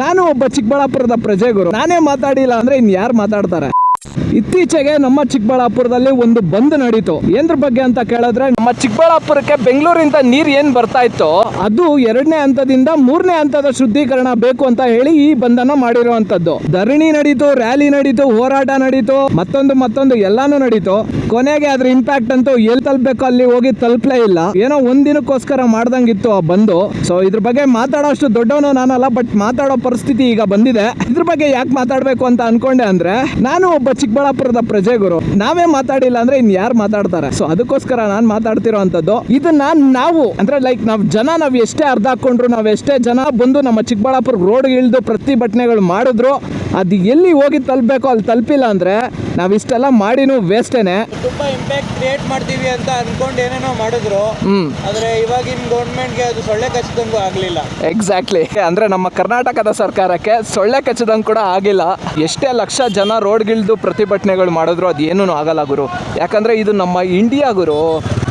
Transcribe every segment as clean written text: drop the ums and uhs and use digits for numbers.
ನಾನು ಒಬ್ಬ ಚಿಕ್ಕಬಳ್ಳಾಪುರದ ಪ್ರಜೆಗುರು. ನಾನೇ ಮಾತಾಡಿಲ್ಲ ಅಂದ್ರೆ ಇನ್ ಯಾರು ಮಾತಾಡ್ತಾರೆ? ಇತ್ತೀಚೆಗೆ ನಮ್ಮ ಚಿಕ್ಕಬಳ್ಳಾಪುರದಲ್ಲಿ ಒಂದು ಬಂದ್ ನಡೀತು. ಏನ್ರ ಬಗ್ಗೆ ಅಂತ ಕೇಳಿದ್ರೆ, ನಮ್ಮ ಚಿಕ್ಕಬಳ್ಳಾಪುರಕ್ಕೆ ಬೆಂಗಳೂರಿಂದ ನೀರ್ ಏನ್ ಬರ್ತಾ ಇತ್ತು ಅದು 2ನೇ ಹಂತದಿಂದ 3ನೇ ಹಂತದ ಶುದ್ಧೀಕರಣ ಬೇಕು ಅಂತ ಹೇಳಿ ಈ ಬಂಧನ ಮಾಡಿರುವಂತದ್ದು. ಧರಣಿ ನಡೀತು, ರ್ಯಾಲಿ ನಡೀತು, ಹೋರಾಟ ನಡೀತು, ಮತ್ತೊಂದು ಎಲ್ಲಾನು ನಡೀತು. ಕೊನೆಗೆ ಅದ್ರ ಇಂಪ್ಯಾಕ್ಟ್ ಅಂತೂ ಎಲ್ಲಿ ತಲುಪಬೇಕು ಅಲ್ಲಿ ಹೋಗಿ ತಲುಪಲೇ ಇಲ್ಲ. ಏನೋ ಒಂದಿನಕ್ಕೋಸ್ಕರ ಮಾಡ್ದಂಗಿತ್ತು ಆ ಬಂದು. ಸೊ ಇದ್ರ ಬಗ್ಗೆ ಮಾತಾಡೋಷ್ಟು ದೊಡ್ಡವನು ನಾನಲ್ಲ, ಬಟ್ ಮಾತಾಡೋ ಪರಿಸ್ಥಿತಿ ಈಗ ಬಂದಿದೆ. ಇದ್ರ ಬಗ್ಗೆ ಯಾಕೆ ಮಾತಾಡ್ಬೇಕು ಅಂತ ಅನ್ಕೊಂಡೆ ಅಂದ್ರೆ, ನಾನು ಒಬ್ಬ ಚಿಕ್ಕಬಳ್ಳಾಪುರದ ಪ್ರಜೆಗುರು. ನಾವೇ ಮಾತಾಡಿಲ್ಲ ಅಂದ್ರೆ ಇನ್ ಯಾರು ಮಾತಾಡ್ತಾರೆ? ಸೊ ಅದಕ್ಕೋಸ್ಕರ ನಾನು ಮಾತಾಡ್ತಿರೋ ಅಂತದ್ದು. ಇದನ್ನ ನಾವು ಅಂದ್ರೆ ಲೈಕ್ ನಾವ್ ಎಷ್ಟೇ ಅರ್ಧ ಹಾಕೊಂಡ್ರು, ನಾವ್ ಎಷ್ಟೇ ಜನ ಬಂದು ನಮ್ಮ ಚಿಕ್ಕಬಳ್ಳಾಪುರ ರೋಡ್ ಇಳಿದು ಪ್ರತಿಭಟನೆಗಳು ಮಾಡಿದ್ರು, ಅದು ಎಲ್ಲಿ ಹೋಗಿ ತಲುಪಬೇಕು ಅಲ್ಲಿ ತಲುಪಿಲ್ಲ ಅಂದ್ರೆ ನಾವ್ ಇಷ್ಟೆಲ್ಲ ಮಾಡಿನೂ ವೇಸ್ಟೇನೆ. ತುಂಬಾ ಇಂಪ್ಯಾಕ್ಟ್ ಕ್ರಿಯೇಟ್ ಮಾಡ್ತೀವಿ ಅಂತ ಅನ್ಕೊಂಡು ಏನೇನೋ ಮಾಡಿದ್ರು, ಆದ್ರೆ ಇವಾಗಿನ ಗೌರ್ಮೆಂಟ್ಗೆ ಅದು ಸೊಳ್ಳೆ ಕಚ್ಚದಂಗೂ ಆಗ್ಲಿಲ್ಲ. ಎಕ್ಸಾಕ್ಟ್ಲಿ. ಅಂದ್ರೆ ನಮ್ಮ ಕರ್ನಾಟಕದ ಸರ್ಕಾರಕ್ಕೆ ಸೊಳ್ಳೆ ಕಚ್ಚದಂಗ್ ಕೂಡ ಆಗಿಲ್ಲ. ಎಷ್ಟೇ ಲಕ್ಷ ಜನ ರೋಡ್ಗಿಳ್ದು ಪ್ರತಿಭಟನೆಗಳು ಮಾಡಿದ್ರು ಅದು ಏನೂ ಆಗಲ್ಲ ಗುರು. ಯಾಕಂದ್ರೆ ಇದು ನಮ್ಮ ಇಂಡಿಯಾ ಗುರು.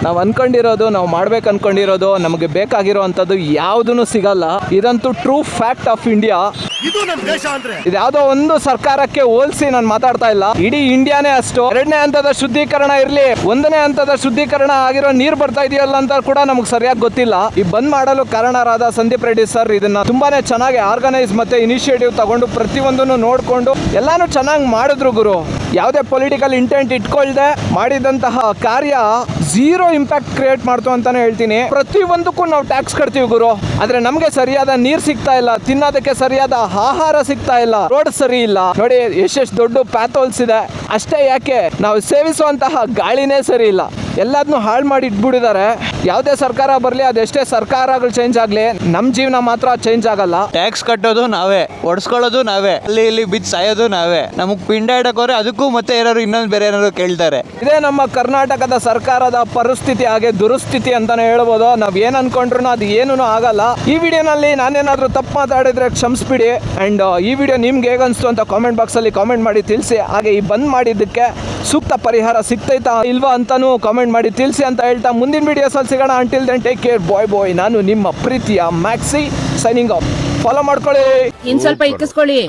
ನಾವು ಅನ್ಕೊಂಡಿರೋದು, ನಾವು ಮಾಡ್ಬೇಕು ಅನ್ಕೊಂಡಿರೋದು, ನಮಗೆ ಬೇಕಾಗಿರೋ ಅಂಥದ್ದು ಯಾವುದೂ ಸಿಗಲ್ಲ. ಇದಂತೂ ಟ್ರೂ ಫ್ಯಾಕ್ಟ್ ಆಫ್ ಇಂಡಿಯಾ. ಇದು ನಮ್ಮ ದೇಶ ಅಂದ್ರೆ ಇದ್ಯಾವುದೋ ಒಂದು ಸರ್ಕಾರಕ್ಕೆ ಹೋಲಿಸಿ ನಾನು ಮಾತಾಡ್ತಾ ಇಲ್ಲ, ಇಡೀ ಇಂಡಿಯಾನೇ ಅಷ್ಟು. 2ನೇ ಹಂತದ ಶುದ್ಧೀಕರಣ ಇರ್ಲಿ, 1ನೇ ಹಂತದ ಶುದ್ಧೀಕರಣ ಆಗಿರೋ ನೀರು ಬರ್ತಾ ಇದೆಯಲ್ಲ ಅಂತ ಕೂಡ ನಮ್ಗೆ ಸರಿಯಾಗಿ ಗೊತ್ತಿಲ್ಲ. ಈ ಬಂದ್ ಮಾಡಲು ಕಾರಣರಾದ ಸಂದೀಪ್ ರೆಡ್ಡಿ ಸರ್ ಇದನ್ನ ತುಂಬಾನೇ ಚೆನ್ನಾಗಿ ಆರ್ಗನೈಸ್ ಮತ್ತೆ ಇನಿಷಿಯೇಟಿವ್ ತಗೊಂಡು ಪ್ರತಿಯೊಂದನ್ನು ನೋಡ್ಕೊಂಡು ಎಲ್ಲಾನು ಚೆನ್ನಾಗಿ ಮಾಡಿದ್ರು ಗುರು. ಯಾವುದೇ ಪೊಲಿಟಿಕಲ್ ಇಂಟೆಂಟ್ ಇಟ್ಕೊಳ್ದೆ ಮಾಡಿದಂತಹ ಕಾರ್ಯ ಝೀರೋ ಇಂಪ್ಯಾಕ್ಟ್ ಕ್ರಿಯೇಟ್ ಮಾಡ್ತು ಅಂತಾನೆ ಹೇಳ್ತೀನಿ. ಪ್ರತಿಯೊಂದಕ್ಕೂ ನಾವು ಟ್ಯಾಕ್ಸ್ ಕಟ್ತೀವಿ ಗುರು, ಆದ್ರೆ ನಮ್ಗೆ ಸರಿಯಾದ ನೀರ್ ಸಿಗ್ತಾ ಇಲ್ಲ, ತಿನ್ನೋದಕ್ಕೆ ಸರಿಯಾದ ಆಹಾರ ಸಿಗ್ತಾ ಇಲ್ಲ, ರೋಡ್ ಸರಿ ಇಲ್ಲ. ನೋಡಿ ಎಷ್ಟೆಷ್ಟು ದೊಡ್ಡ ಪ್ಯಾಥೋಲ್ಸ್ ಇದೆ. ಅಷ್ಟೇ ಯಾಕೆ, ನಾವು ಸೇವಿಸುವಂತಹ ಗಾಳಿನೇ ಸರಿ ಇಲ್ಲ, ಎಲ್ಲದನ್ನು ಹಾಳು ಮಾಡಿ ಇಟ್ಬಿಟ್ಟಿದ್ದಾರೆ. ಯಾವುದೇ ಸರ್ಕಾರ ಬರಲಿ, ಅದೆಷ್ಟೇ ಸರ್ಕಾರಗಳು ಚೇಂಜ್ ಆಗಲಿ, ನಮ್ಮ ಜೀವನ ಮಾತ್ರ ಚೇಂಜ್ ಆಗಲ್ಲ. ಟ್ಯಾಕ್ಸ್ ಕಟ್ಟೋದು ನಾವೇ, ಒಡ್ಸ್ಕೊಳ್ಳೋದು ನಾವೇ, ಅಲ್ಲಿ ಇಲ್ಲಿ ಬಿದ್ದು ಸಾಯೋದು ನಾವೇ. ನಮಗ್ ಪಿಂಡ ಇಡಕೋರೆ ಅದಕ್ಕೂ ಮತ್ತೆ ಏನಾದ್ರು ಇನ್ನೊಂದು ಬೇರೆ ಏನಾದ್ರು ಕೇಳ್ತಾರೆ. ಇದೇ ನಮ್ಮ ಕರ್ನಾಟಕದ ಸರ್ಕಾರದ ಪರಿಸ್ಥಿತಿ, ಹಾಗೆ ದುರಸ್ಥಿತಿ ಅಂತಾನೆ ಹೇಳ್ಬೋದು. ನಾವ್ ಏನ್ ಅನ್ಕೊಂಡ್ರು ಅದು ಏನೂ ಆಗಲ್ಲ. ಈ ವಿಡಿಯೋನಲ್ಲಿ ನಾನೇನಾದ್ರೂ ತಪ್ಪು ಮಾತಾಡಿದ್ರೆ ಕ್ಷಮಿಸ್ಬಿಡಿ. ಅಂಡ್ ಈ ವಿಡಿಯೋ ನಿಮ್ಗೆ ಹೇಗೆ ಅನಿಸ್ತು ಅಂತ ಕಾಮೆಂಟ್ ಬಾಕ್ಸ್ ಅಲ್ಲಿ ಕಾಮೆಂಟ್ ಮಾಡಿ ತಿಳಿಸಿ. ಹಾಗೆ ಈ ಬಂದ್ ಮಾಡಿದ್ದಕ್ಕೆ ಸೂಕ್ತ ಪರಿಹಾರ ಸಿಗ್ತೈತಾ ಇಲ್ವಾ ಅಂತಾನು ಕಾಮೆಂಟ್ ಮಾಡಿ ತಿಳಿಸಿ ಅಂತ ಹೇಳ್ತಾ ಮುಂದಿನ ವಿಡಿಯೋಸ್ ಅಲ್ಲಿ ಸಿಗೋಣ. ಅಂಟಿಲ್ ದೆನ್ ಟೇಕ್ ಕೇರ್, ಬಾಯ್. ನಾನು ನಿಮ್ಮ ಪ್ರೀತಿಯ ಮ್ಯಾಕ್ಸಿ ಸೈನಿಂಗ್ ಆಫ್. ಫಾಲೋ ಮಾಡ್ಕೊಳ್ಳಿ. ಇನ್ ಸ್ವಲ್ಪ ಇಕ್ಕಿಸ್ಕೊಳ್ಳಿ.